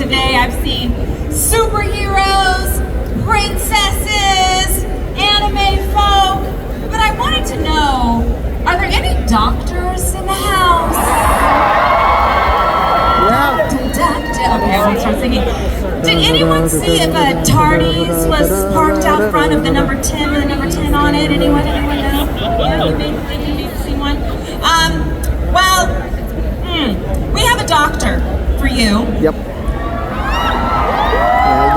today. I've seen superheroes, princesses, anime folk, but I wanted to know, are there any doctors in the house? Yeah. Okay, I'm gonna start singing. Did anyone see if a TARDIS was parked out front of the number 10 with the number 10 on it? Anyone know? Yeah, you may see one. We have a doctor for you. Yep.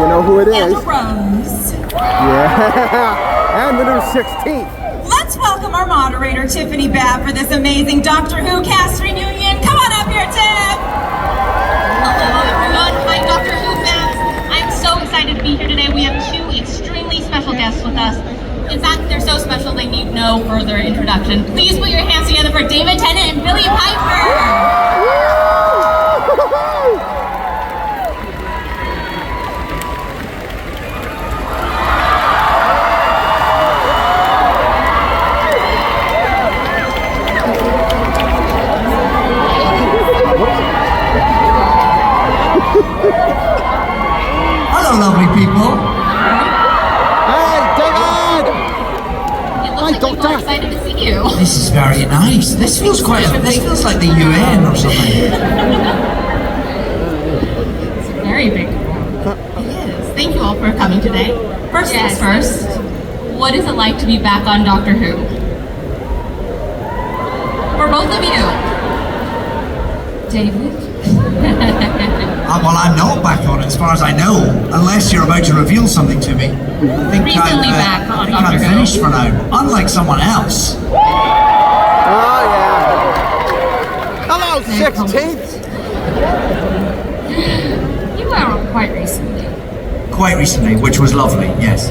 You know who it is. And a rose. Yeah. And the new 16th. Let's welcome our moderator, Tiffany Babb, for this amazing Doctor Who cast reunion. Come on up here, Tiff! Hello, everyone. Hi, Doctor Who fans. I'm so excited to be here today. We have two extremely special guests with us. In fact, they're so special they need no further introduction. Please put your hands together for David Tennant and Billie Piper. Hello, lovely people. Hey, David! It looks like people are excited to see you. This is very nice. This feels like the UN or something. It's a very big room. It is. Thank you all for coming today. First things first, what is it like to be back on Doctor Who? For both of you. David? Well, I'm not back on it, as far as I know, unless you're about to reveal something to me. I think Recently back on I'm Doctor Who. finished for now, unlike someone else. Oh, yeah. Hello, 16th. You were on quite recently. Quite recently, which was lovely, yes.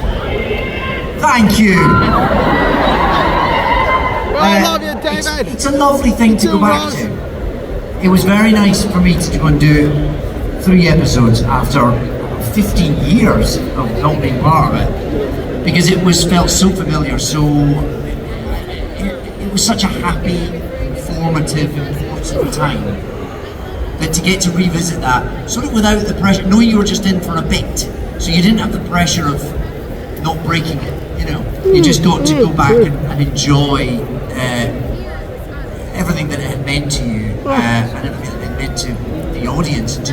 Thank you. I love you, David. It's a lovely thing to go back to. It was very nice for me to go and do 3 episodes after 15 years of not being part of it, because it felt so familiar, so it was such a happy, informative, important time that to get to revisit that sort of without the pressure, knowing you were just in for a bit, so you didn't have the pressure of not breaking it. You just got to go back and enjoy everything that it had meant to you and everything that it meant to the audience, and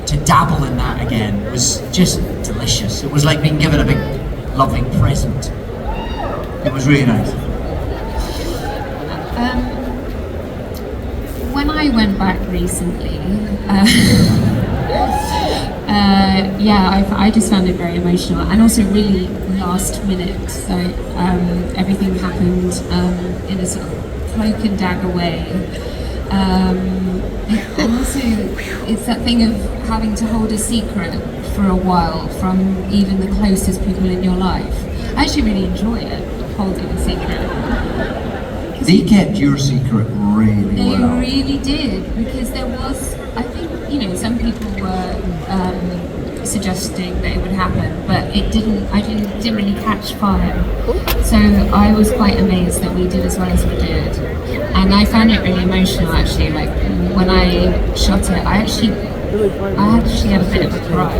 to dabble in that again was just delicious. It was like being given a big loving present. It was really nice. When I went back recently, I just found it very emotional and also really last minute. So everything happened in a sort of cloak and dagger way. And also, it's that thing of having to hold a secret for a while from even the closest people in your life. I actually really enjoy it, holding a secret. They kept your secret really well. They really did, because there was, I think, some people were suggesting that it would happen, but it didn't. I didn't really catch fire. So I was quite amazed that we did as well as we did, and I found it really emotional actually. Like when I shot it, I actually had a bit of a cry.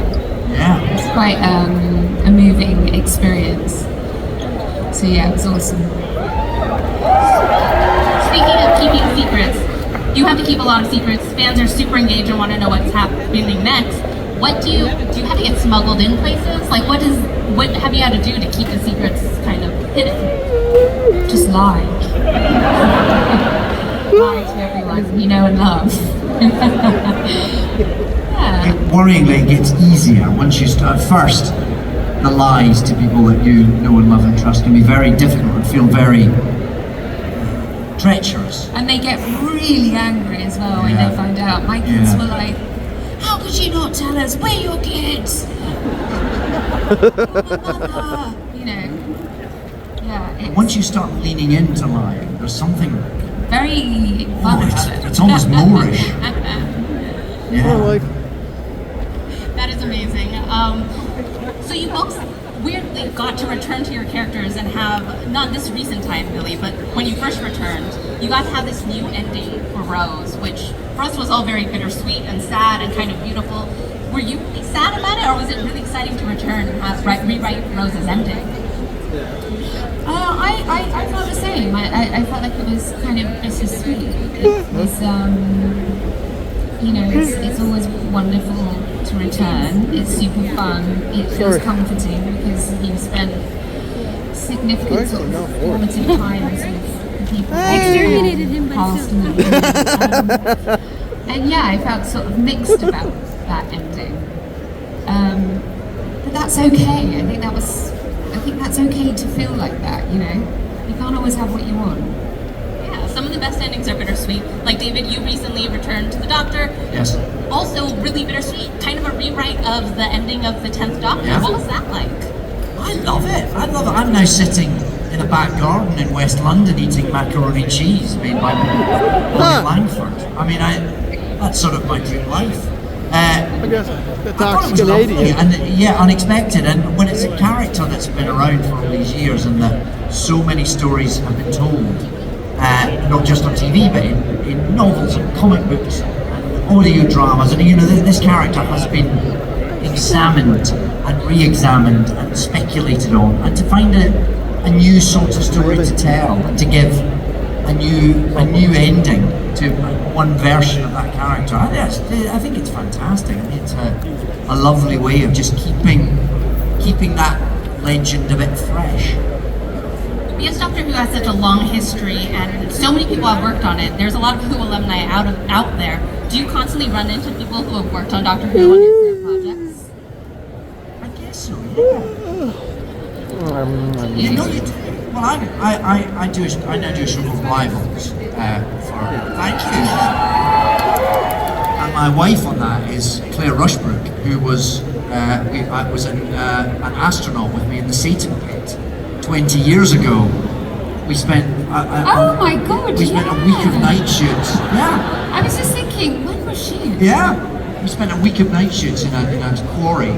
Yeah. It's quite a moving experience. So yeah, it was awesome. Speaking of keeping secrets, you have to keep a lot of secrets. Fans are super engaged and want to know what's happening next. What do you have to get smuggled in places? Like what have you had to do to keep the secrets kind of hidden? Just lie. Lie to everyone you know and love. Yeah. Worryingly, it gets easier once you start. At first, the lies to people that you know and love and trust can be very difficult and feel very treacherous. And they get really angry as well when they find out. My kids were like, "How could you not tell us? We're your kids." Mother, Once you start leaning into lying, there's something very fun about it. It's almost Moorish. Yeah. That is amazing. So you folks weirdly got to return to your characters and have, not this recent time, Billie, but when you first returned, you got to have this new ending for Rose, which for us was all very bittersweet and sad and kind of beautiful. Were you really sad about it, or was it really exciting to return and have, rewrite Rose's ending? I felt the same. I felt like it was kind of bittersweet. It was, it's always wonderful to return. It's super fun. It feels comforting because you've spent significant sort of formative times with people. Exterminated him, but past still. and yeah, I felt sort of mixed about that ending. But that's okay. I think that's okay to feel like that, you know? You can't always have what you want. Yeah, some of the best endings are bittersweet. Like David, you recently returned to the Doctor. Yes. Also really bittersweet, kind of a rewrite of the ending of the 10th Doctor. Yeah. What was that like? I love it. I'm now sitting in a back garden in West London eating macaroni and cheese made by Bonnie Langford. I mean, that's sort of my dream life. I guess the I thought Doc's it was lovely Canadian. and yeah, unexpected. And when it's a character that's been around for all these years and that so many stories have been told, not just on TV but in novels and comic books and audio dramas, and this character has been examined and re-examined and speculated on, and to find a new sort of story to tell and to give a new ending to one version of that character. I think it's fantastic. I mean, it's a lovely way of just keeping that legend a bit fresh. Because Doctor Who has such a long history and so many people have worked on it, there's a lot of Who alumni out there. Do you constantly run into people who have worked on Doctor Who on your career projects? I guess so, yeah. You know you do. Well, I now do a show called Rivals thank you. And my wife on that is Claire Rushbrook, who was an astronaut with me in the Satan pit 20 years ago. We spent Oh my God! we spent a week of night shoots. Yeah. I was just thinking, when was she? Yeah. We spent a week of night shoots in a quarry.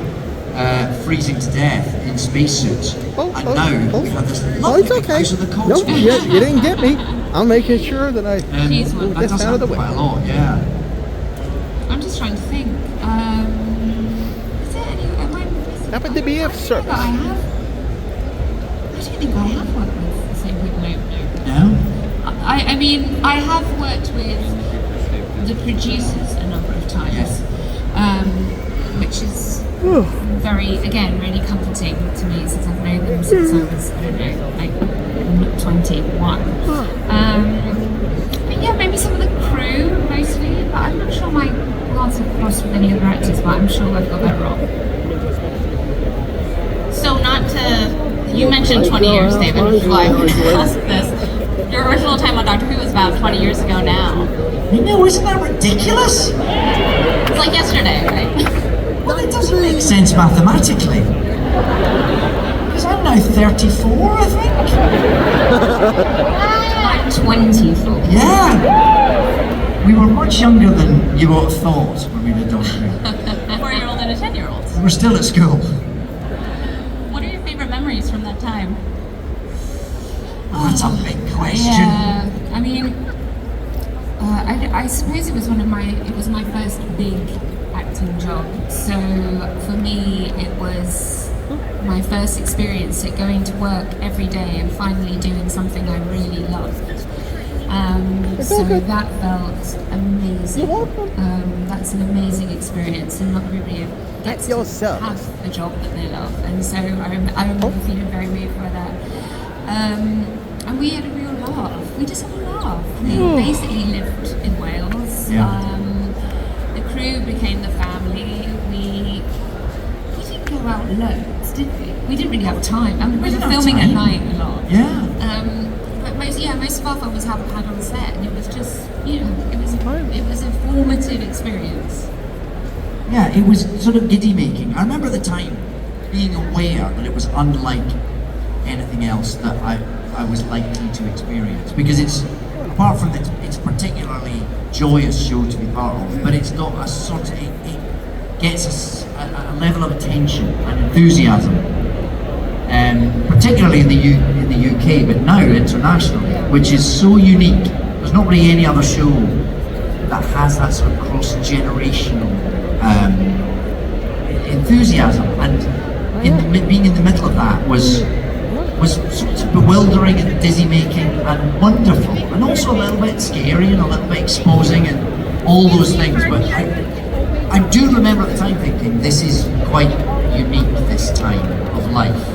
Freezing to death in spacesuits, and now we have this lovely it's okay. house of the No, Cotswolds. you didn't get me. I'm making sure that I She's one. That get does out of the happen way. quite a lot, yeah. I'm just trying to think. Is there any? Am I missing? Happened to be a I don't service. think I have. I don't think I have worked with the same people. No. No? I mean, I have worked with the producers a number of times, Yes. which is very, again, really comforting to me since I've known them since I was, I don't know, like 21. But yeah, maybe some of the crew mostly, but I'm not sure my paths have crossed with any other actors, but I'm sure I've got that wrong. So not to, you mentioned 20 years, David, before I asked this. Your original time on Doctor Who was about 20 years ago now. I know, isn't that ridiculous? It's like yesterday, right? Well, it doesn't make sense mathematically. Because I'm now 34, I think. I'm 24. Yeah. We were much younger than you would have thought when we did Doctor Who. A 4-year-old and a 10-year-old. We were still at school. What are your favorite memories from that time? Oh, that's a big question. Yeah, I mean, I suppose it was my first big acting job. So for me, it was my first experience at going to work every day and finally doing something I really loved. So that felt amazing. That's an amazing experience, and not everybody gets to have a job that they love. And so I remember feeling very moved by that. And we had a real laugh. We just had a laugh. We basically lived in Wales. Yeah. The crew became the family. We didn't go out loads, did we? We didn't really have time. I mean, we were filming at night a lot. Yeah. But most of our fun was had on set, and it was just, it was a formative experience. Yeah, it was sort of giddy making. I remember at the time being aware that it was unlike anything else that I was likely to experience, because it's, apart from that, it's a particularly joyous show to be part of, but it's got a sort of, it gets a level of attention and enthusiasm particularly in the UK, but now internationally, which is so unique. There's not really any other show that has that sort of cross-generational enthusiasm, and being in the middle of that was sort of bewildering and dizzy-making and wonderful, and also a little bit scary and a little bit exposing and all those things. But I do remember at the time thinking, this is quite unique, this time of life.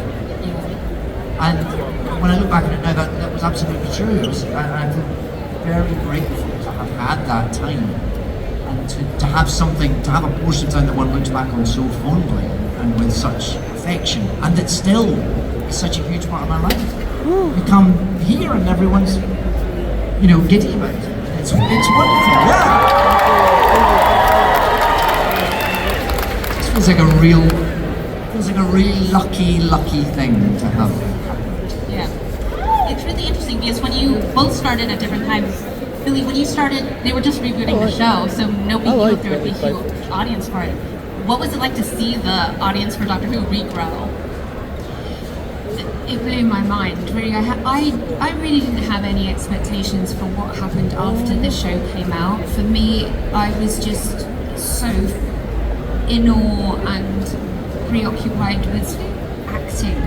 And when I look back at it now, that was absolutely true. I feel very grateful to have had that time, and to have something, to have a portion of time that one looks back on so fondly and with such affection, and that still is such a huge part of my life. You come here and everyone's, giddy about it. It's wonderful, yeah. It feels like a really lucky thing to have. Yeah. It's really interesting because when you both started at different times, Billie, when you started, they were just rebooting the show, so nobody knew if there would be a huge audience for it. What was it like to see the audience for Doctor Who regrow? It blew my mind, really. I really didn't have any expectations for what happened after the show came out. For me, I was just so in awe and preoccupied with acting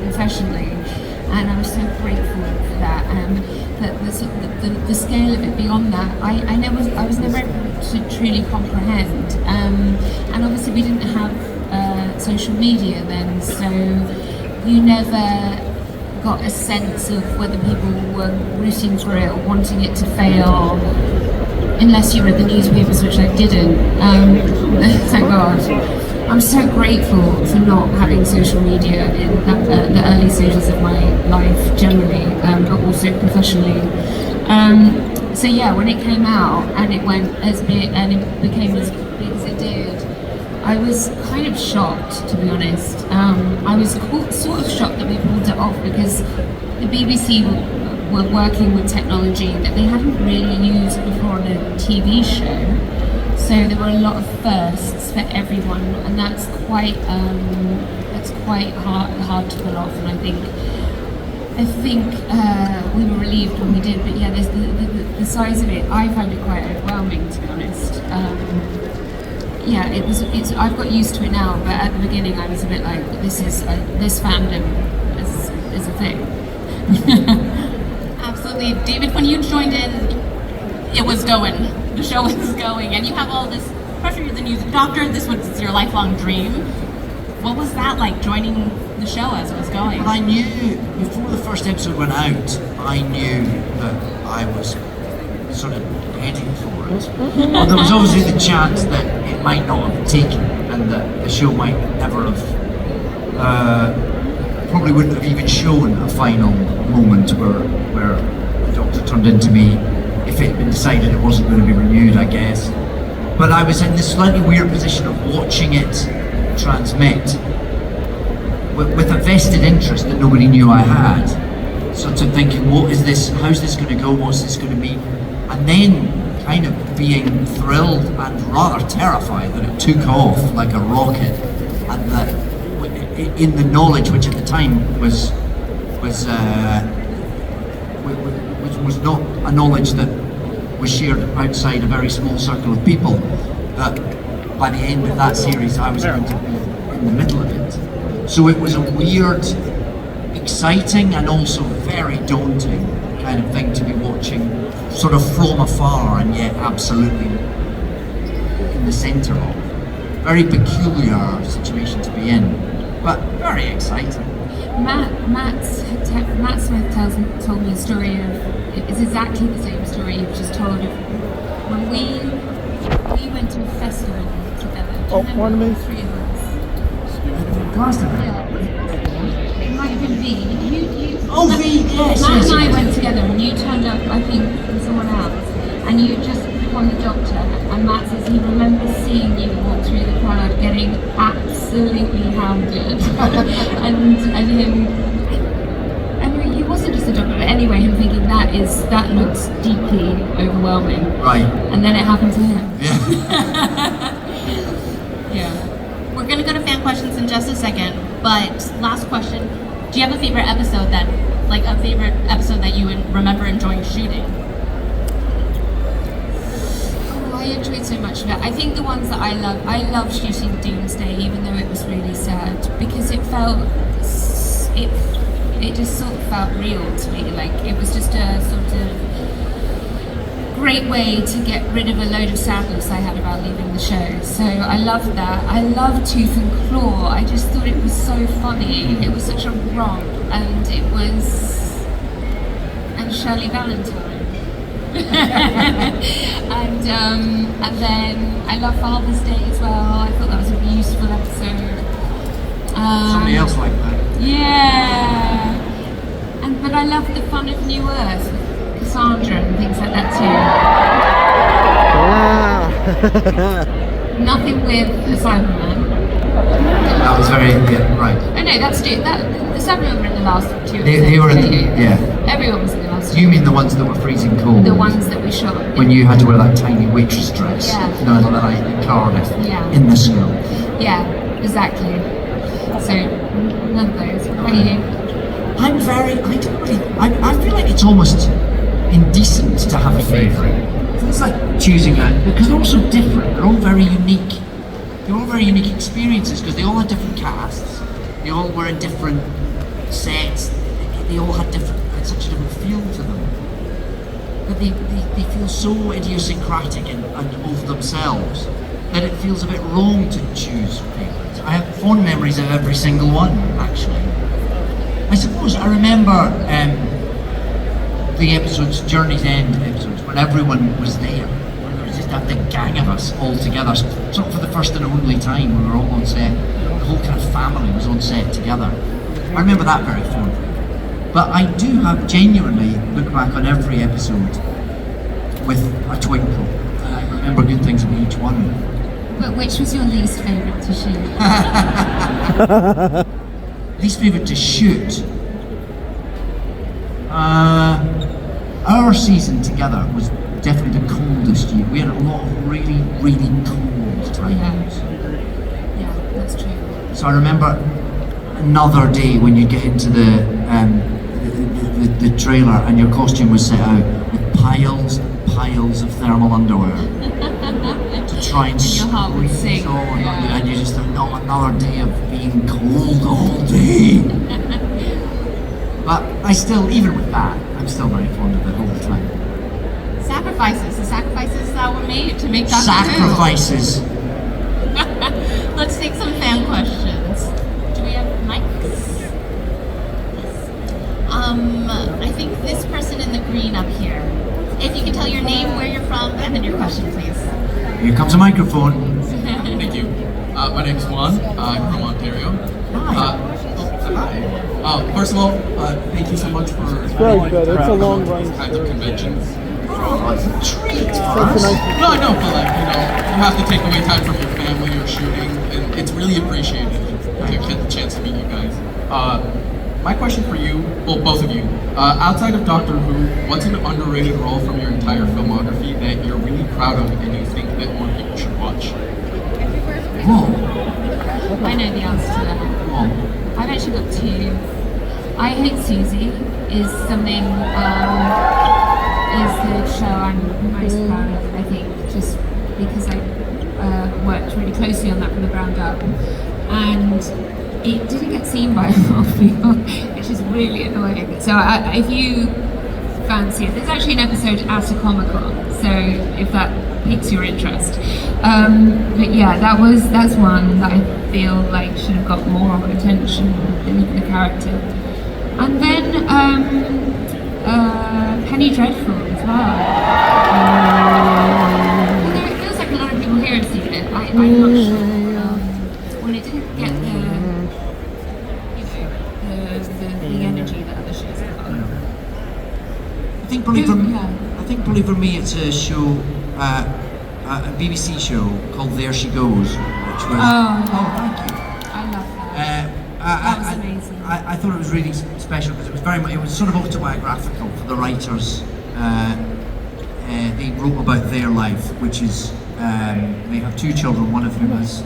professionally, and I was so grateful for that. That the scale of it beyond that, I was never able to truly comprehend. And obviously, we didn't have social media then, so you never got a sense of whether people were rooting for it or wanting it to fail, unless you read the newspapers, which I didn't. Thank God. I'm so grateful for not having social media in the early stages of my life generally, but also professionally. So yeah, when it came out and it went as big and it became as big as it did, I was kind of shocked, to be honest. I was sort of shocked that we pulled it off, because the BBC were working with technology that they hadn't really used before on a TV show. So there were a lot of firsts for everyone, and that's quite hard to pull off. And I think we were relieved when we did. But yeah, the size of it, I found it quite overwhelming, to be honest. Yeah, I've got used to it now, but at the beginning I was a bit like, this fandom is a thing. Absolutely. David, when you joined in, it was going. The show was going, and you have all this pressure. You're the new Doctor. This was your lifelong dream. What was that like, joining the show as it was going? I knew, before the first episode went out, I knew that I was sort of heading for it. Well, there was obviously the chance that it might not have taken, and that the show might never have, probably wouldn't have even shown a final moment where the Doctor turned into me, if it had been decided it wasn't going to be renewed, I guess. But I was in this slightly weird position of watching it transmit with a vested interest that nobody knew I had. Sort of thinking, how's this going to go, what's this going to mean? And then kind of being thrilled and rather terrified that it took off like a rocket, and that in the knowledge, which at the time was not a knowledge that was shared outside a very small circle of people, that by the end of that series I was going to be in the middle of it. So it was a weird, exciting and also very daunting kind of thing to be watching sort of from afar, and yet absolutely in the centre of. Very peculiar situation to be in, but very exciting. Matt Smith told me a story it's exactly the same story you've just told of when we went to a festival together. Pardon me? Three of us. Constantly. It might have been V. Oh, V, yes, Matt yes, and I yes. went together, and you turned up, I think, with someone else, and you just become the Doctor, and Matt says he remembers seeing you walk through the crowd getting absolutely hounded. and him, I mean, he wasn't just a Doctor, but anyway, him thinking that looks deeply overwhelming. Right. And then it happened to him. Yeah. Yeah. We're going to go to fan questions in just a second, but last question. Do you have a favorite episode that you would remember enjoying shooting? Oh, I enjoyed so much of it. I think the ones that I love shooting Doomsday, even though it was really sad, because it just sort of felt real to me. Like it was just a sort of great way to get rid of a load of sadness I had about leaving the show. So I loved that. I loved Tooth and Claw. I just thought it was so funny. It was such a romp, and Shirley Valentine. and then I love Father's Day as well. I thought that was a beautiful episode. Somebody else like that. Yeah. But I love the fun of New Earth, Cassandra and things like that too. Wow. Nothing with the Cyberman. That was very, right. Oh no, that's it. The Cybermen were in the last two. They were in the, yeah. Everyone was in the last two. You mean the ones that were freezing cold? The ones that we shot. When you had to wear that tiny waitress dress. Yeah. No, that night in Cardiff. Yeah. In the snow. Yeah, exactly. So, none of those. How are you? I feel like it's almost indecent to have a favourite. It's like choosing because they're all so different. They're all very unique. They're all very unique experiences because they all had different casts. They all were in different sets. They all had such a different feel to them. But they feel so idiosyncratic and of themselves that it feels a bit wrong to choose favourites. I have fond memories of every single one, actually. I suppose I remember the episodes, Journey's End episodes, when everyone was there. When there was just that big gang of us all together. Sort of for the first and only time we were all on set. The whole kind of family was on set together. I remember that very fondly. But I do have genuinely look back on every episode with a twinkle. And I remember good things about each one. But which was your least favourite to shoot? Least favourite to shoot? Our season together was definitely the coldest year. We had a lot of really, really cold times. Yeah, that's true. So I remember another day when you get into the trailer and your costume was set out with piles and piles of thermal underwear to try and your heart would sink. And you just thought, no, another day of being cold all day. But I still, even with that, I'm still very fond of it all the time. The sacrifices that were made to make Doctor Sacrifices. Who. Let's take some fan questions. Do we have mics? I think this person in the green up here. If you could tell your name, where you're from, and then your question, please. Here comes a microphone. Thank you. My name's Juan. I'm from Ontario. Hi. Hi. First of all, thank you so much for very good. It's a long run. these kinds of conventions. That's a nice. No, I know, but you have to take away time from your family or shooting, and it's really appreciated to get the chance to meet you guys. My question for you, well, both of you, outside of Doctor Who, what's an underrated role from your entire filmography that you're really proud of and you think that more people should watch? Whoa. I know the answer to that. Whoa. I've actually got two. I Hate Susie is something, is the show I'm most proud of, I think, just because I worked really closely on that from the ground up. And it didn't get seen by a lot of people, which is really annoying. So if you fancy it, there's actually an episode at a Comic-Con, so if that piques your interest. But yeah, that's one that I feel like should have got more attention in the character. And then Penny Dreadful as well. Although it feels like a lot of people here have seen it, I'm not sure. When it didn't get the energy that other shows have got. I think probably for me it's a show, a BBC show called There She Goes, which was. Oh, thank you. I love that. That was amazing. I thought it was really special because it was it was sort of autobiographical for the writers. They wrote about their life, which is they have two children, one of whom has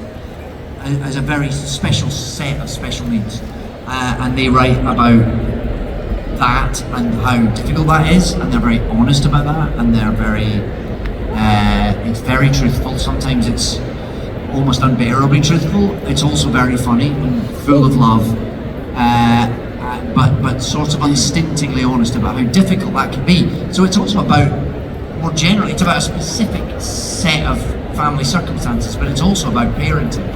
a very special set of special needs, and they write about that and how difficult that is, and they're very honest about that, and they're very it's very truthful. Sometimes it's almost unbearably truthful. It's also very funny and full of love, but sort of unstintingly honest about how difficult that can be. So it's also about, more generally, it's about a specific set of family circumstances, but it's also about parenting,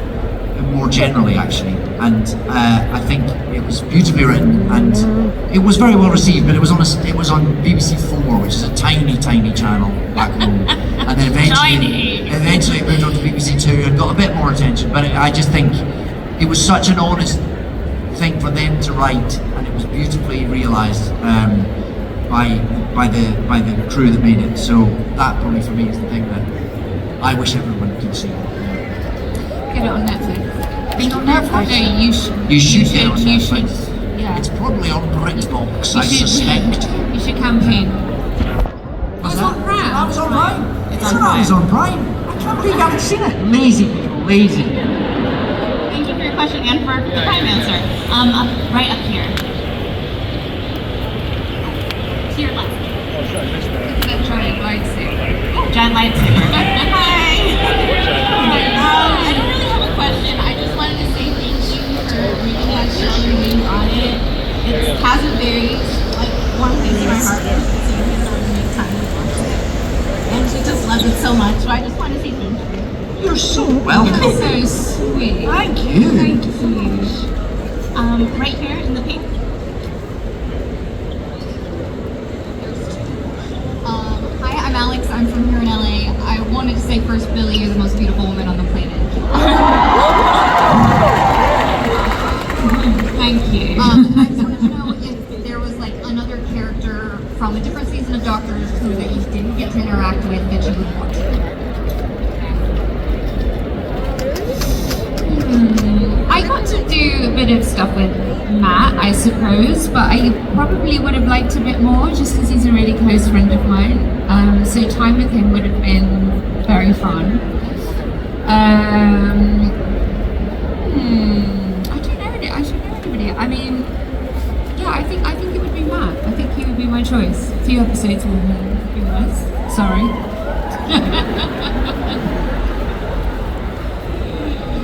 more generally actually. And I think it was beautifully written, and it was very well received. But it was on BBC 4, which is a tiny channel back home, and then eventually it moved on to BBC 2 and got a bit more attention. But I just think it was such an honest thing for them to write, and it was beautifully realised by the crew that made it. So that probably for me is the thing that I wish everyone could see. Get it on Netflix. Being on Netflix? No, you should. You should get it on Netflix. Yeah. It's probably on BritBox, I suspect. You should campaign. Was It's that? on Prime. That was on Prime. It's It's on on Amazon Prime. I can't believe you haven't seen it. Lazy people, lazy. Thank you for your question and for the prime answer. Right up here. To your left. That giant lightsaber. Giant lightsaber. Hi. I don't really have a question. I just wanted to say thank you for making that show and being on it. It has a very warm place in my heart. So you guys are to make time to watch it. And she just loved it so much. So I just wanted to say thank you. You're so welcome. So sweet. Thank you. Thank you. Right here in the pink. Hi, I'm Alex. I'm from here in LA. I wanted to say first, Billie, you're the most beautiful woman on the planet. Thank you. I just wanted to know if there was another character from a different season of Doctor Who that you didn't get to interact with that you would want to. I got to do a bit of stuff with Matt, I suppose, but I probably would have liked a bit more just because he's a really close friend of mine. So time with him would have been very fun. I don't know anybody. I mean, yeah, I think it would be Matt. I think he would be my choice. A few episodes with him would be nice. Sorry.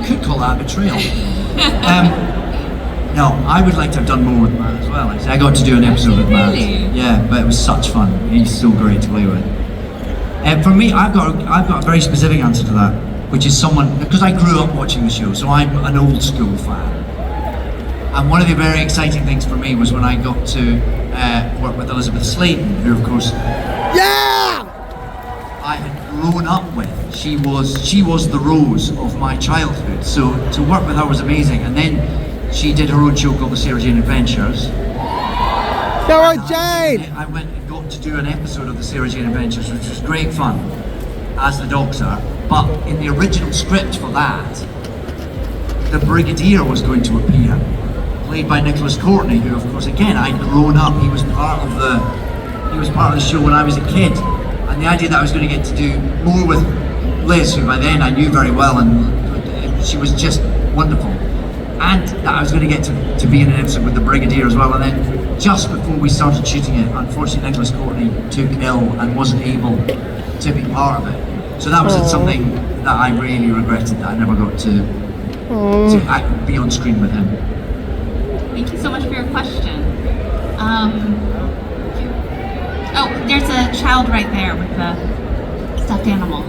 Could call that betrayal. No, I would like to have done more with Matt as well. Actually, I got to do an episode with Matt. Really? Yeah, but it was such fun. He's so great to play with. For me, I've got a very specific answer to that, which is someone, because I grew up watching the show, so I'm an old school fan. And one of the very exciting things for me was when I got to work with Elizabeth Sladen, who of course I had grown up with. She was the Rose of my childhood, so to work with her was amazing. And then she did her own show called The Sarah Jane Adventures. Sarah Jane! I went and got to do an episode of The Sarah Jane Adventures, which was great fun, as the Doctor. But in the original script for that, the Brigadier was going to appear, played by Nicholas Courtney, who of course again I'd grown up. He was part of the show when I was a kid. And the idea that I was going to get to do more with Liz, who by then I knew very well, and she was just wonderful. And that I was going to get to be in an episode with the Brigadier as well. And then just before we started shooting it, unfortunately Nicholas Courtney took ill and wasn't able to be part of it. So that was something that I really regretted, that I never got to be on screen with him. Thank you so much for your question. Oh, there's a child right there with the stuffed animal.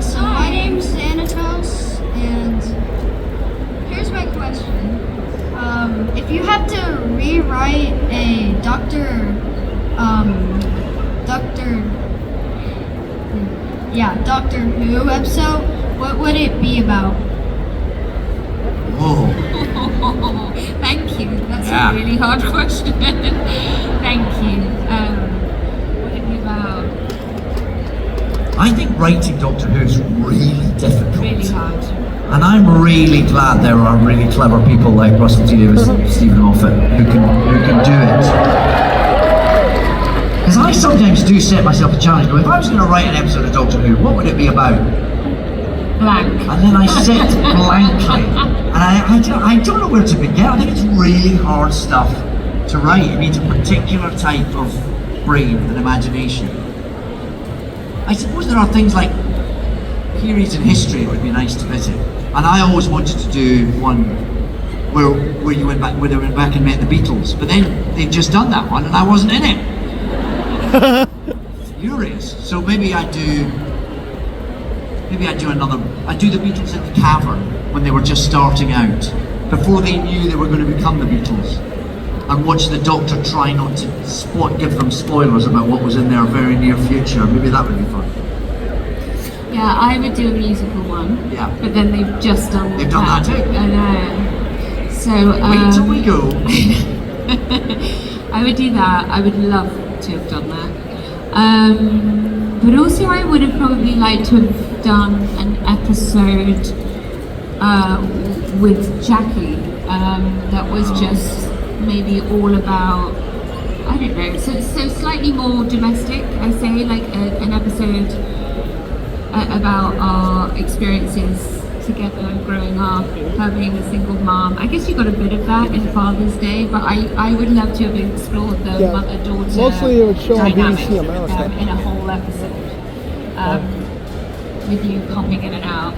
So my name's Thanatos, and here's my question. If you had to rewrite a Doctor Who episode, what would it be about? Whoa. Thank you. That's Yeah. a really hard question. Thank you. What would it be about? I think writing Doctor Who is really difficult. Really hard. And I'm really glad there are really clever people like Russell T Davies and Stephen Moffat who can do it. Because I sometimes do set myself a challenge, but if I was going to write an episode of Doctor Who, what would it be about? blank. And then I sit blankly. And I don't know where to begin. I think it's really hard stuff to write. It needs a particular type of brain and imagination. I suppose there are things like periods in history it would be nice to visit. And I always wanted to do one where you went back, where they went back and met the Beatles. But then they'd just done that one and I wasn't in it. Furious. So maybe I do another. I do the Beatles in the cavern when they were just starting out, before they knew they were going to become the Beatles, and watch the Doctor try not to give them spoilers about what was in their very near future. Maybe that would be fun. Yeah, I would do a musical one. Yeah. But then they've just done. They've done that too. I know. So. Wait till we go. I would do that. I would love to have done that. But also I would have probably liked to have done an episode with Jackie that was just maybe all about, I don't know, so slightly more domestic, I say, like an episode about our experiences together growing up, her being a single mom. I guess you got a bit of that in Father's Day, but I would love to have explored the mother-daughter Mostly it would show on dynamic BBC America. in a whole episode, with you popping in and out.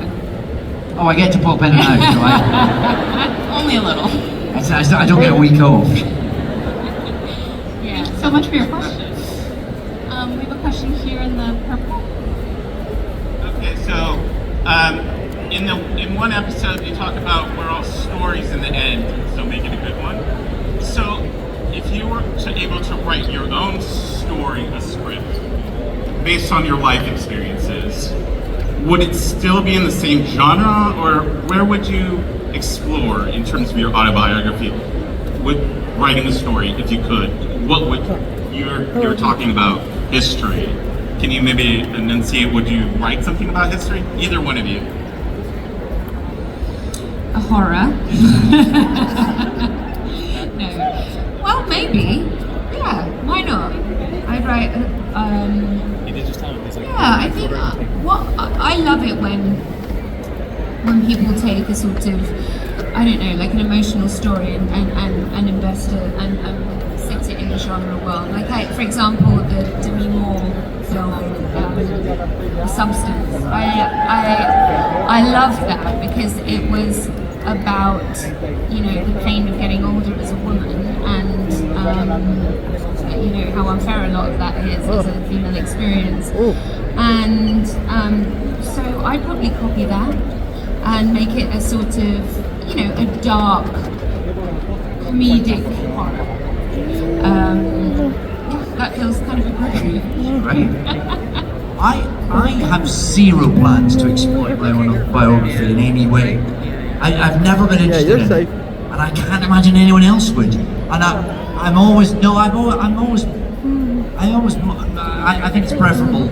Oh, I get to pop in and out, do I? Only a little. I don't get a week off. Yeah. So much for your question. We have a question here in the purple. Okay, so in one episode you talk about we're all stories in the end, so make it a good one. So if you were able to write your own story, a script, based on your life experiences, would it still be in the same genre, or where would you explore in terms of your autobiography with writing a story, if you could? What would you're talking about history? Can you maybe enunciate, would you write something about history? Either one of you. A horror. No. Well, maybe. Yeah, why not? I'd write. Yeah, I think I love it when people take a sort of, I don't know, like an emotional story and invest it and set it in the genre world. Like, for example, the Demi Moore film, Substance. I love that because it was about, you know, the pain of getting older as a woman and, you know, how unfair a lot of that is as a female experience. And so I'd probably copy that and make it a sort of, you know, a dark, comedic horror. Yeah, that feels kind of appropriate. Right. I have zero plans to exploit my own biography in any way. I've never been interested you're in safe. it, and I can't imagine anyone else would. And I think it's preferable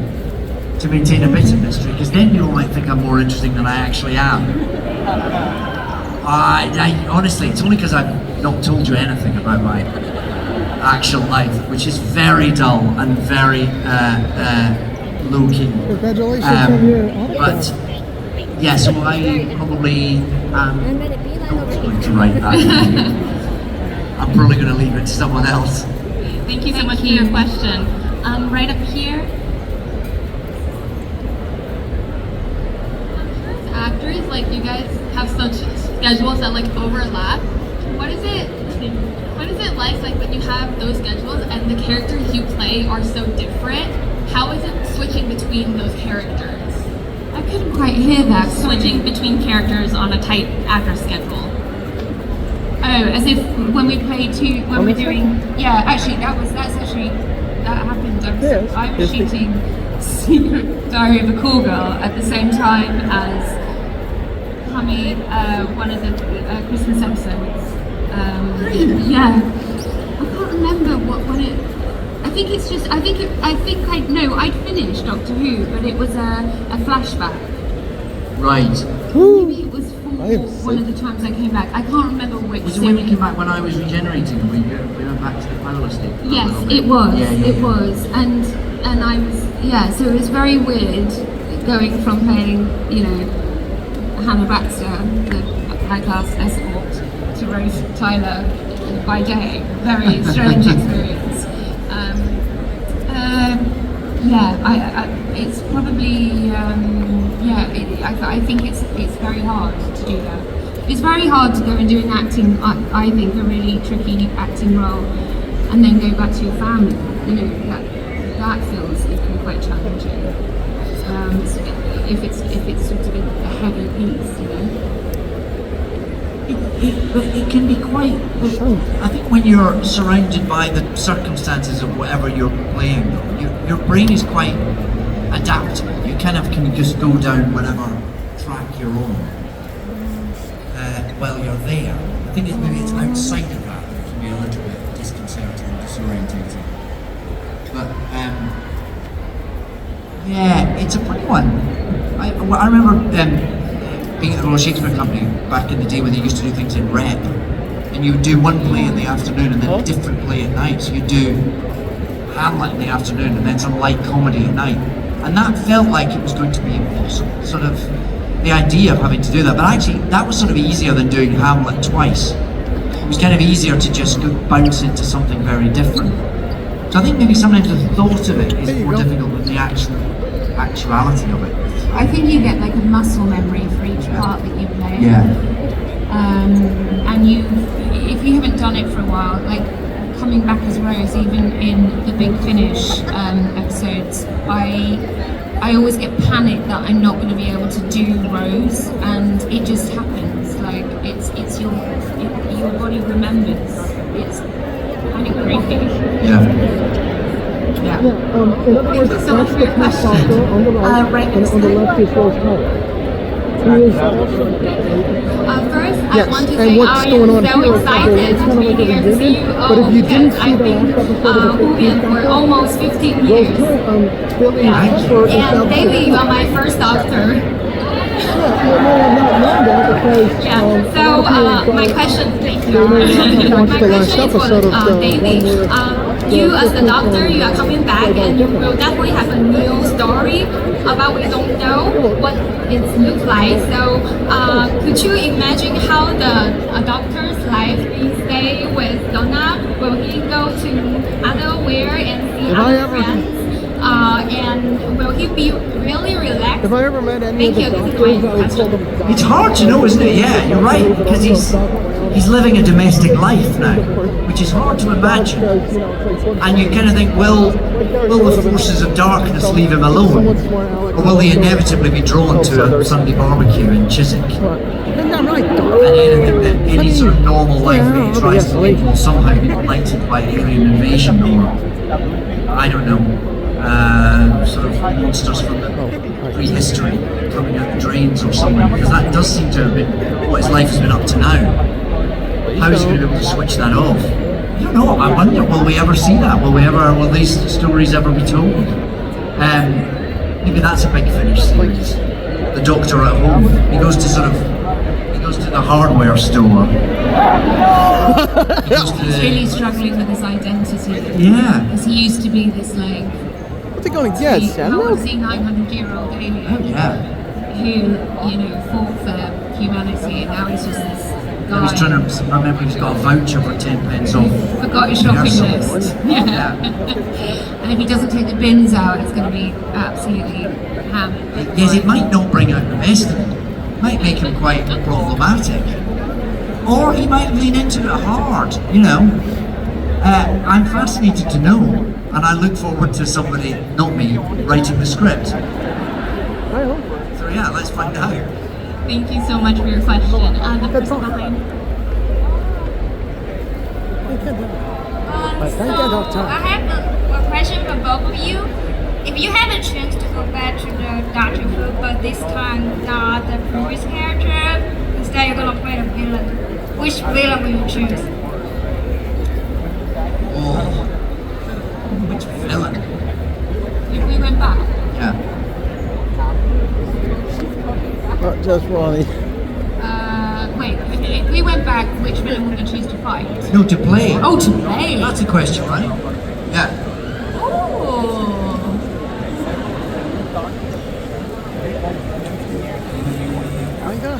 to maintain a bit of mystery, because then people might think I'm more interesting than I actually am. I honestly, it's only because I've not told you anything about my actual life, which is very dull and very low-key. Congratulations on your But yeah, so I probably not going to write that. I'm probably going to leave it to someone else. Thank you so much for your question. Right up here. Actors, like you guys have such schedules that like overlap. What is it like when you have those schedules and the characters you play are so different? How is it switching between those characters? I couldn't quite hear that. Switching between characters on a tight actor schedule. Oh, as if when we play when we're doing, yeah, actually that happened. I was shooting Secret Diary of a Cool Girl at the same time as one of the Christmas episodes. Yeah, I can't remember when it. I'd finished Doctor Who, but it was a flashback. Right. Maybe it was for one of the times I came back. I can't remember which. Was it when you came back when I was regenerating and we went back to the pilot state? Yes, it was. Yeah. It was, and I was, yeah. So it was very weird going from playing, you know, Hannah Baxter, the high-class escort to Rose Tyler by day. Very strange experience. It's probably I think it's very hard to do that. It's very hard to go and do an acting. I think a really tricky acting role, and then go back to your family. You know that feels it can be quite challenging. If it's sort of a heavy piece, you know. It can be quite. I think when you're surrounded by the circumstances of whatever you're playing, your brain is quite adaptable. You kind of can just go down whatever track you're on while you're there. I think maybe it's outside of that that can be a little bit disconcerting and disorientating. But yeah, it's a funny one. I remember being at the Royal Shakespeare Company back in the day when they used to do things in rep, and you would do one play in the afternoon and then a different play at night. So you'd do Hamlet in the afternoon and then some light comedy at night, and that felt like it was going to be impossible. Sort of the idea of having to do that, but actually that was sort of easier than doing Hamlet twice. It was kind of easier to just go bounce into something very different. So I think maybe sometimes the thought of it is more difficult than the actuality of it. I think you get like a muscle memory for each part that you play. Yeah. And if you haven't done it for a while, like coming back as Rose, even in the Big Finish episodes, I always get panicked that I'm not going to be able to do Rose, and it just happens. Like it's your body remembers. It's kind of creepy. Yeah. Yeah. And of course, that's the top doctor on the right, and on the left is Rose Tyler. Who is also First, yes, I want to and say what's I going on am so here is excited it's to kind of be like a here to see reunion, you all, but if you didn't because see I've the been last episode of the Korean 15th for Doctor, almost 15 Rose years. Tyler, Billie Yeah. for And Billie, you are my first doctor. Yeah, so my question, thank you. My question is for Billie. You as the doctor, you are coming back and you will definitely have a new story about we don't know what it looks like. So could you imagine how the doctor's life these days with Donna? Will he go to otherwhere and see other friends? And will he be really relaxed? Have I ever met any Thank of the you. doctors? I would call them doctors. It's hard to know, isn't it? Yeah, you're right, because he's living a domestic life now, which is hard to imagine. And you kind of think, will the forces of darkness leave him alone? Or will he inevitably be drawn to a Sunday barbecue in Chiswick? Isn't that right, And Doc? anything that any sort of normal life that he tries to live will somehow be blighted by a Korean invasion, or I don't know, sort of monsters from the prehistory coming out the drains or something, because that does seem to have been what his life has been up to now. How is he going to be able to switch that off? I don't know. I wonder, will we ever see that? Will these stories ever be told? Maybe that's a Big Finish series. The doctor at home, he goes to the hardware store. He's really struggling with his identity. Yeah. Because he used to be this like What's it going to get, Sam? 900-year-old alien Yeah. who, fought for humanity, and now he's just this guy. He's trying to remember he's got a voucher for 10 pence off. Forgot his shopping nursing. list. Yeah. And if he doesn't take the bins out, it's going to be absolutely hammered. Yes, it might not bring out the best of him. It might make him quite problematic. Or he might lean into it hard, I'm fascinated to know, and I look forward to somebody, not me, writing the script. I hope. So yeah, let's find out. Thank you so much for your question. The person behind. I have a question for both of you. If you have a chance to go back to the Doctor Who, but this time not the previous character, instead you're gonna play the villain, which villain will you choose? Oh, which villain? If we went back, Yeah. Not just Ronnie. wait, if we went back, which villain would you choose to fight? No, to play. Oh, to play! That's a question, right? Yeah. Oh. I got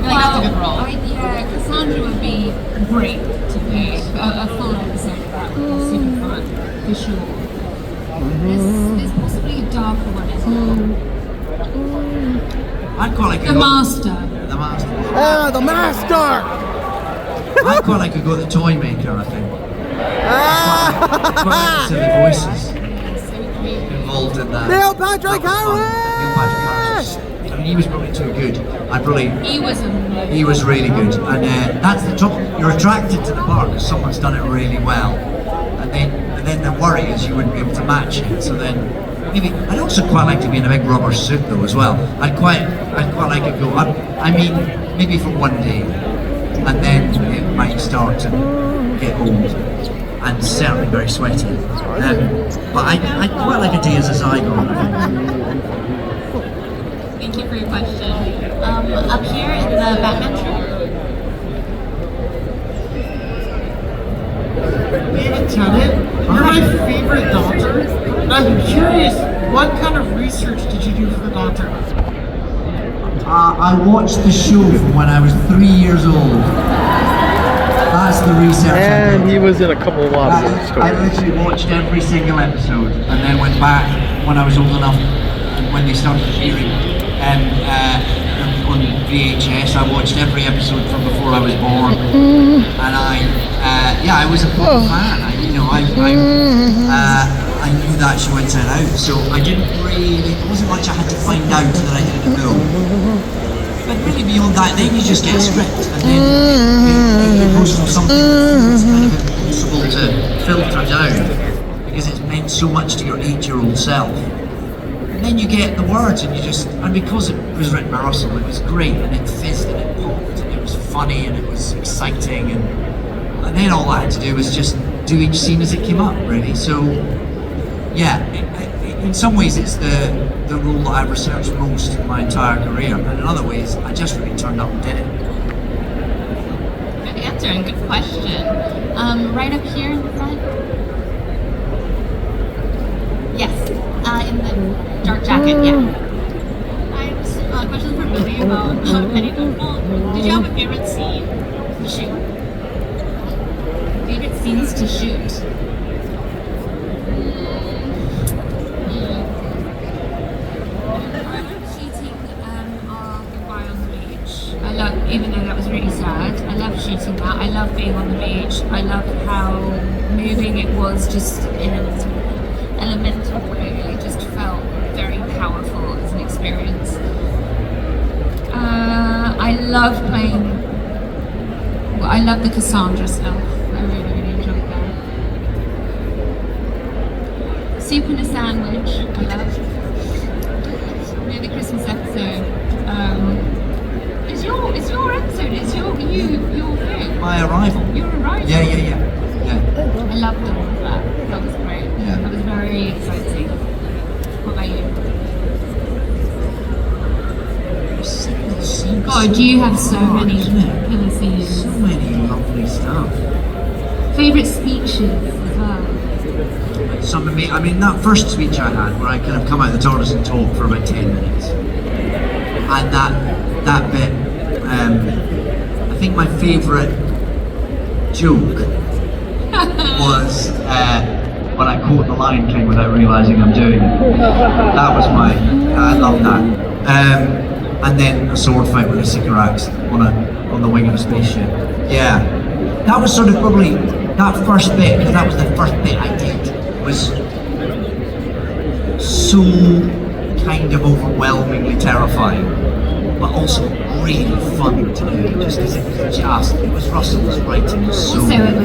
I feel like that's a good role. Yeah, Cassandra would be great to play. A full episode of that would be super fun, for sure. There's possibly a darker one as well. I'd quite like to The go. Master. The Master. Ah, the master! I'd quite like to go to the Toy Maker, I think. I'd quite like to see the voices involved in that. Neil Patrick That was fun. Neil Patrick Harris. I mean, he was probably too good. He was amazing. He was really good, and that's the trouble. You're attracted to the part because someone's done it really well, and then the worry is you wouldn't be able to match it. So then maybe I'd also quite like to be in a big rubber suit though as well. I'd quite like to go. I mean, maybe for one day, and then it might start to get old and certainly very sweaty. But I'd quite like a day as a Zygon. Thank you for your question. Up here in the Batman trailer. David Tennant, you're my favorite doctor, and I'm curious, what kind of research did you do for the doctor? I watched the show from when I was 3 years old. That's the research I did. And he was in a couple of I stories. literally watched every single episode and then went back when I was old enough and when they started appearing on VHS. I watched every episode from before I was born, and I was a full fan. I knew that show inside out, so I didn't really. It wasn't much I had to find out that I didn't know. But really, beyond that, then you just get a script, and then it goes from something that's kind of impossible to filter down because it's meant so much to your 8-year-old self. And then you get the words, and because it was written by Russell, it was great, and it fizzed, and it popped, and it was funny, and it was exciting, and then all I had to do was just do each scene as it came up, really. So, yeah, in some ways it's the role that I've researched most in my entire career, and in other ways I just really turned up and did it. Good answer and good question. Right up here in the front. Yes, in the dark jacket, yeah. I have a question for Billie about many people. Did you have a favorite scene to shoot? Favorite scenes to shoot? Even though that was really sad, I loved shooting that. I loved being on the beach. I loved how moving it was, just in an elemental way. It just felt very powerful as an experience. I loved playing. Well, I loved the Cassandra stuff. I really, really enjoyed that. Soup in a sandwich. I loved. The Christmas episode. It's your episode, it's your thing. My arrival. Your arrival. Yeah. I loved all of that. That was great. Yeah. That was very exciting. What about you? God, you have so many killer scenes. So many lovely stuff. Favourite speeches as well. Some of me, I mean, that first speech I had, where I kind of come out of the TARDIS and talk for about 10 minutes, and that bit. I think my favourite joke was when I quote the Lion King without realising I'm doing it. That was I love that. And then a sword fight with a Sycorax on the wing of a spaceship. Yeah, that was sort of probably that first bit, because that was the first bit I did, was so kind of overwhelmingly terrifying, but also really fun to do, just because it was Russell's writing was so... Also, it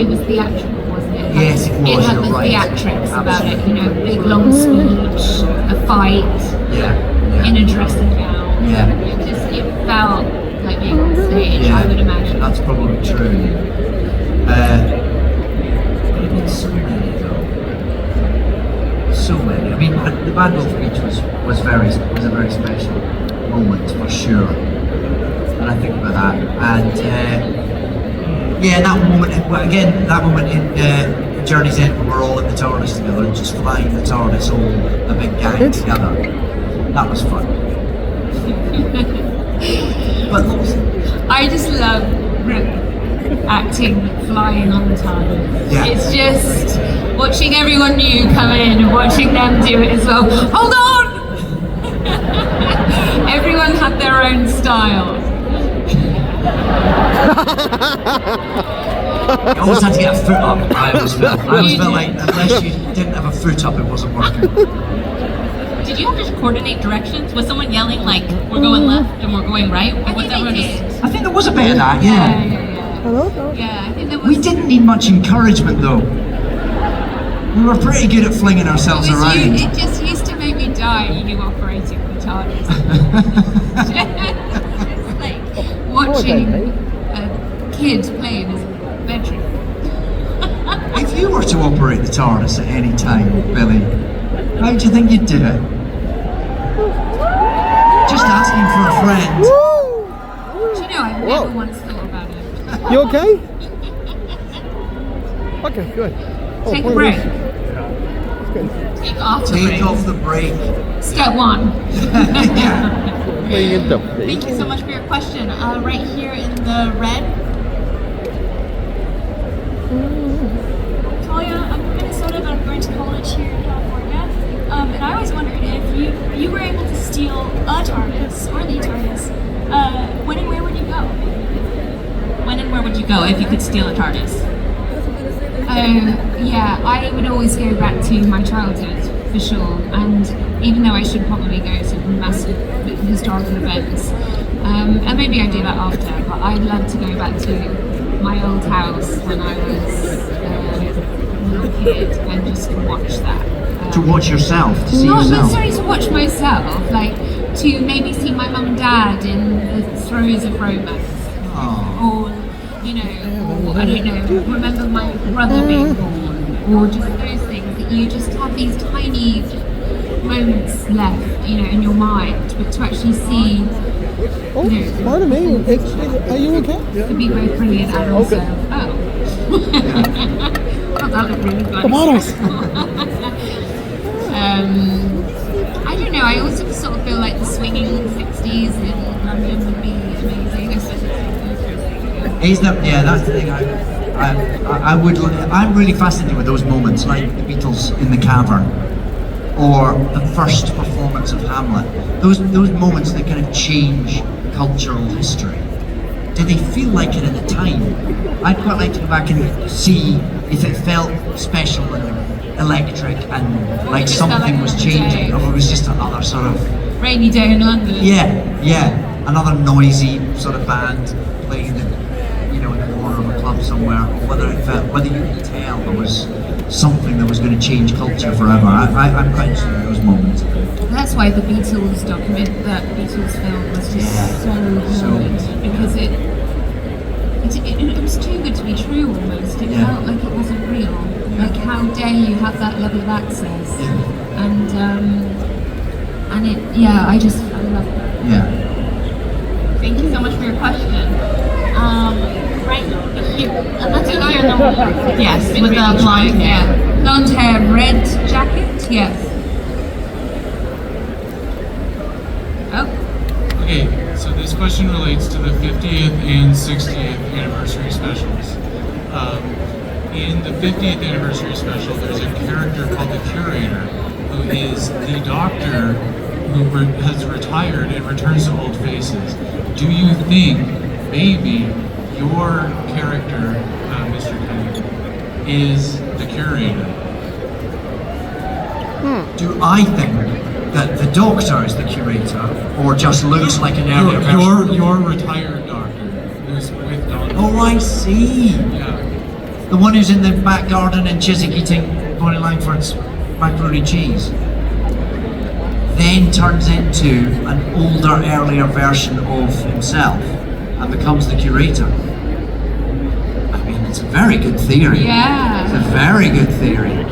was theatrical, wasn't it? Yes, it was, It had you're the right. theatrics about it, Absolutely. big long speech, a fight, in a dressing gown. Yeah. It felt like being on stage, I would imagine. That's probably true. There have been so many though. So many. I mean, the Bad Wolf speech was a very special moment for sure. And I think about that. And that moment. Again, that moment in Journey's End, when we're all in the TARDIS together, and just flying the TARDIS all a big gang together. That was fun. I just love acting flying on the tongue. Yeah. It's just watching everyone new come in and watching them do it as well. Hold on! Everyone had their own style. You always had to get a foot up. I always felt like unless you didn't have a foot up, it wasn't working. Did you have to coordinate directions? Was someone yelling like, we're going left and we're going right? Or was everyone just... I think there was a bit of that, yeah. Yeah, I think there was. We didn't need much encouragement though. We were pretty good at flinging ourselves around. It just used to make me die, you operating the TARDIS. It's like watching a kid play in his bedroom. If you were to operate the TARDIS at any time, Billie, how do you think you'd do it? Just asking for a friend. Do you know, I've never once thought about it. You okay? Okay, good. Oh, Take a point break. of view. Take off the Take break. off the break. Step one. Playing it up. Thank you so much for your question. Right here in the red. Talia, I'm from Minnesota, but I'm going to college here in California. And I always wondered if you were able to steal a TARDIS or the TARDIS, when and where would you go? When and where would you go if you could steal a TARDIS? Yeah, I would always go back to my childhood, for sure. And even though I should probably go to massive historical events, and maybe I do that after, but I'd love to go back to my old house when I was a little kid and just watch that. To watch yourself, to see Not yourself. necessarily to watch myself, like to maybe see my mum and dad in the throes of romance. Oh. Or, you know, or I don't know, remember my brother being born, or just those things that you just have these tiny moments left, you know, in your mind, but to actually see, Oh, you know, pardon me. Are you okay? to be both brilliant and also, Okay. oh. Oh, that looked really good. Tomatoes. I don't know, I also sort of feel like the swinging 60s in London would be amazing. Is that, yeah, that's the thing. I'm really fascinated with those moments, like the Beatles in the cavern, or the first performance of Hamlet. Those moments that kind of change cultural history. Did they feel like it at the time? I'd quite like to go back and see if it felt special and electric and like just felt something like was another changing, day. or it was just another sort of Rainy day in London. another noisy sort of band playing in the corner of a club somewhere, or whether you could tell there was something that was going to change culture forever. I'm quite interested in those moments. That's why the Beatles that Beatles film was just so good, because it was too good to be true almost. It felt like it wasn't real. Like, how dare you have that level of access? And it, I love it. Yeah. Thank you so much for your question. Right here. Let's go here. Yes, with the blonde hair. Blonde hair, red jacket, yes. Oh. Okay, so this question relates to the 50th and 60th anniversary specials. In the 50th anniversary special, there's a character called the Curator, who is the doctor who has retired and returns to old faces. Do you think maybe your character, Mr. Tennant, is the Curator? Do I think that the Doctor is the curator, or just looks like an earlier version? Your retired doctor, who's with Don. Oh, I see. Yeah. The one who's in the back garden in Chiswick eating Bonnie Langford's macaroni cheese. Then turns into an older, earlier version of himself and becomes the curator. I mean, it's a very good theory. Yeah. It's a very good theory.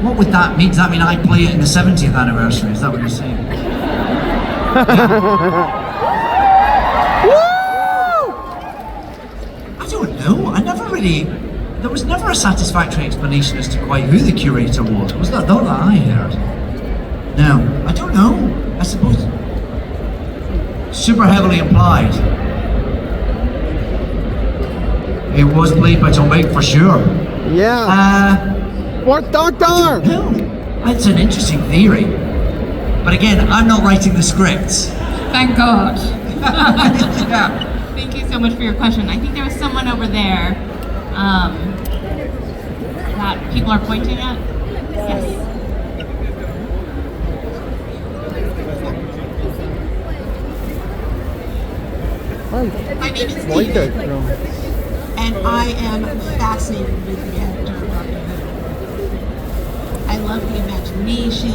What would that mean? Does that mean I play it in the 70th anniversary? Is that what you're saying? I don't know. There was never a satisfactory explanation as to quite who the curator was. Was that not that I heard? No, I don't know. I suppose. super heavily implied. It was played by Tom Baker for sure. Yeah. Fourth Doctor! That's an interesting theory. But again, I'm not writing the scripts. Thank God. Yeah. Thank you so much for your question. I think there was someone over there that people are pointing at. Yes. My name is David, and I am fascinated with the actor of Doctor Who. I love the imagination,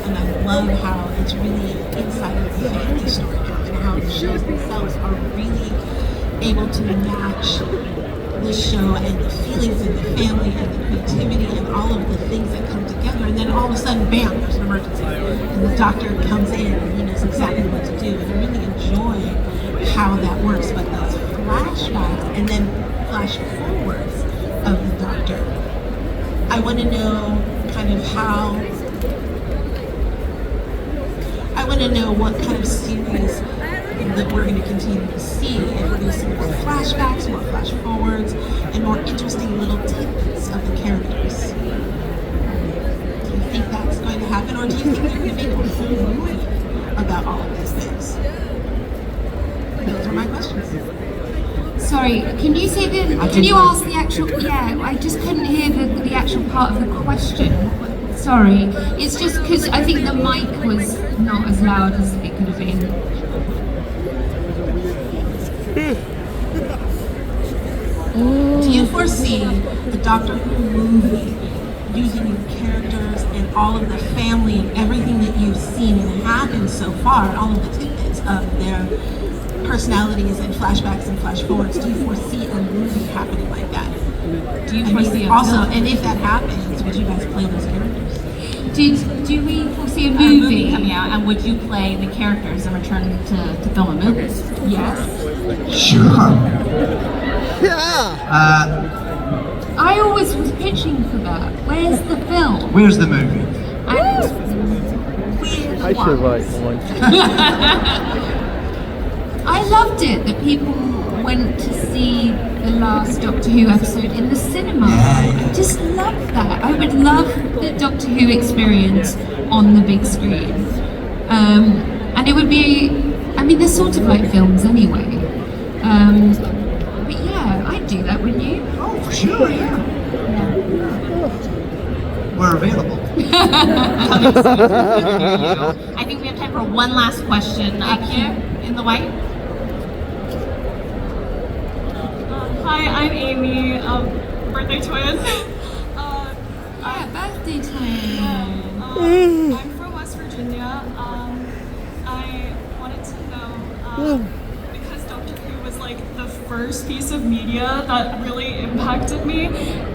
and I love how it's really inside of the family story now, and how the shows themselves are really able to match the show and the feelings of the family and the creativity and all of the things that come together, and then all of a sudden, bam, there's an emergency, and the doctor comes in and he knows exactly what to do, and I really enjoy how that works. But those flashbacks and then flash forwards of the doctor, I want to know kind of how, I want to know what kind of series that we're going to continue to see, if we're going to see more flashbacks, more flash forwards, and more interesting little tidbits of the characters. Do you think that's going to happen, or do you think they're going to make a whole movie about all of these things? Those are my questions. Sorry, can you say can you ask the actual, I just couldn't hear the actual part of the question. Sorry, it's just because I think the mic was not as loud as it could have been. Do you foresee the Doctor Who movie using your characters and all of the family and everything that you've seen and happened so far, all of the tidbits of their personalities and flashbacks and flash forwards? Do you foresee a movie happening like that? Do you foresee also, and if that happens, would you guys play those characters? Do we foresee a A movie movie? coming out, and would you play the characters and return to film a movie? Yes. Sure. Yeah. I always was pitching for that. Where's the film? Where's the movie? I should write one. I loved it that people went to see the last Doctor Who episode in the cinema. I just love that. I would love the Doctor Who experience on the big screen. And it would be, I mean, they're sort of like films anyway. But yeah, I'd do that, wouldn't you? Oh, for sure, yeah. We're available. I think we have time for one last question up here in the white. Hi, I'm Amy. Birthday twin. Birthday twin. I'm from West Virginia. I wanted to know, because Doctor Who was like the first piece of media that really impacted me,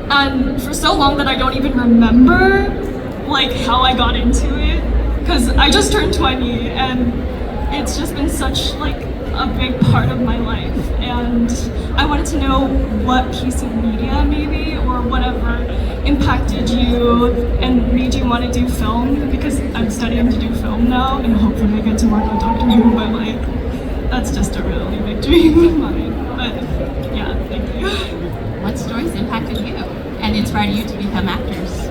and for so long that I don't even remember like how I got into it, because I just turned 20 and it's just been such like a big part of my life, and I wanted to know what piece of media maybe or whatever impacted you and made you want to do film, because I'm studying to do film now and hopefully I get to work on Doctor Who, but like that's just a really big dream of mine. But yeah, thank you. What stories impacted you and inspired you to become actors?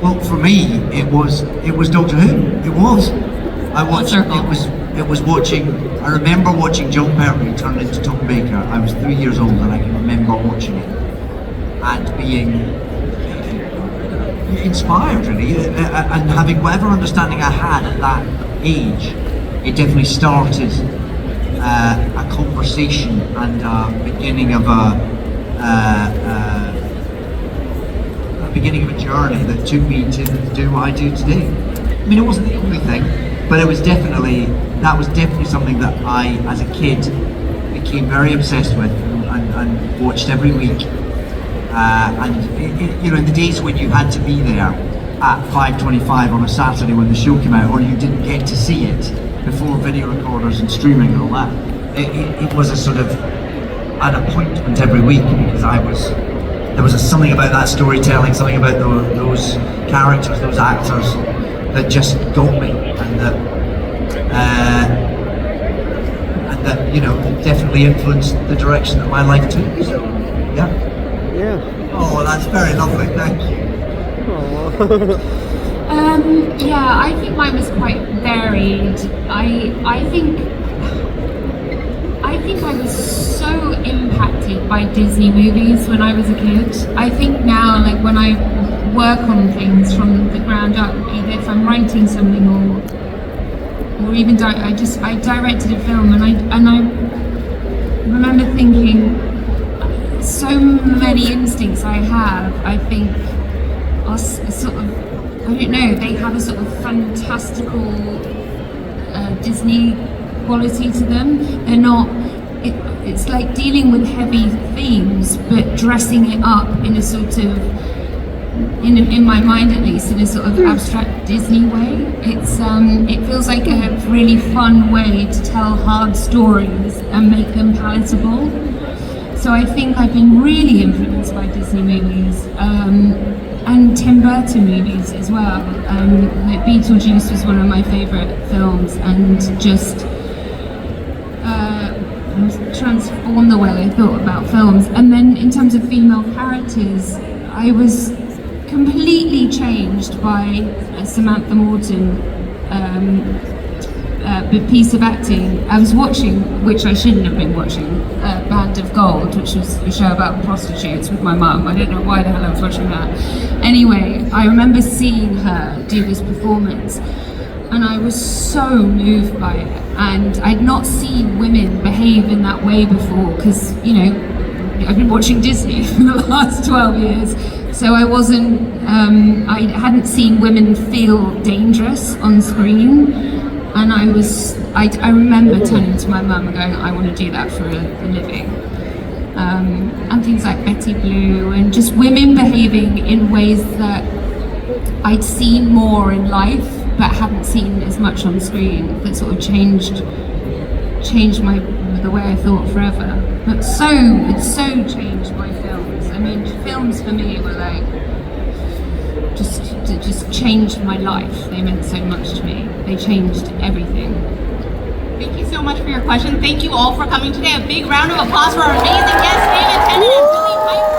Well, for me, it was Doctor Who. It was. I watched. It was watching. I remember watching John Pertwee turn into Tom Baker. I was 3 years old, and I can remember watching it and being inspired, really, and having whatever understanding I had at that age. It definitely started a conversation and a beginning of a journey that took me to do what I do today. I mean, it wasn't the only thing, but that was definitely something that I, as a kid, became very obsessed with and watched every week. In the days when you had to be there at 5:25 on a Saturday when the show came out, or you didn't get to see it before video recorders and streaming and all that, it was a sort of an appointment every week, because there was something about that storytelling, something about those characters, those actors, that just got me, and that you know definitely influenced the direction that my life took. So yeah. Yeah. Oh, that's very lovely. Thank you. Yeah, I think mine was quite varied. I think I was so impacted by Disney movies when I was a kid. I think now, like when I work on things from the ground up, either if I'm writing something or even I directed a film, and I remember thinking so many instincts I have, I think are sort of, I don't know, they have a sort of fantastical Disney quality to them. They're not, it's like dealing with heavy themes, but dressing it up in a sort of, in my mind at least, in a sort of abstract Disney way. It feels like a really fun way to tell hard stories and make them palatable. So I think I've been really influenced by Disney movies. And Tim Burton movies as well. Like Beetlejuice was one of my favourite films, and just transformed the way I thought about films. And then in terms of female characters, I was completely changed by Samantha Morton, piece of acting. I was watching, which I shouldn't have been watching, Band of Gold, which was a show about prostitutes with my mum. I don't know why the hell I was watching that. Anyway, I remember seeing her do this performance, and I was so moved by it. And I'd not seen women behave in that way before, because, you know, I've been watching Disney for the last 12 years, so I wasn't, I hadn't seen women feel dangerous on screen. And I remember turning to my mum and going, I want to do that for a living. And things like Betty Blue, and just women behaving in ways that I'd seen more in life, but hadn't seen as much on screen, that sort of changed the way I thought forever. But it's so changed my films. I mean, films for me were like, just changed my life. They meant so much to me. They changed everything. Thank you so much for your question. Thank you all for coming today. A big round of applause for our amazing guests, Tennant and Billie.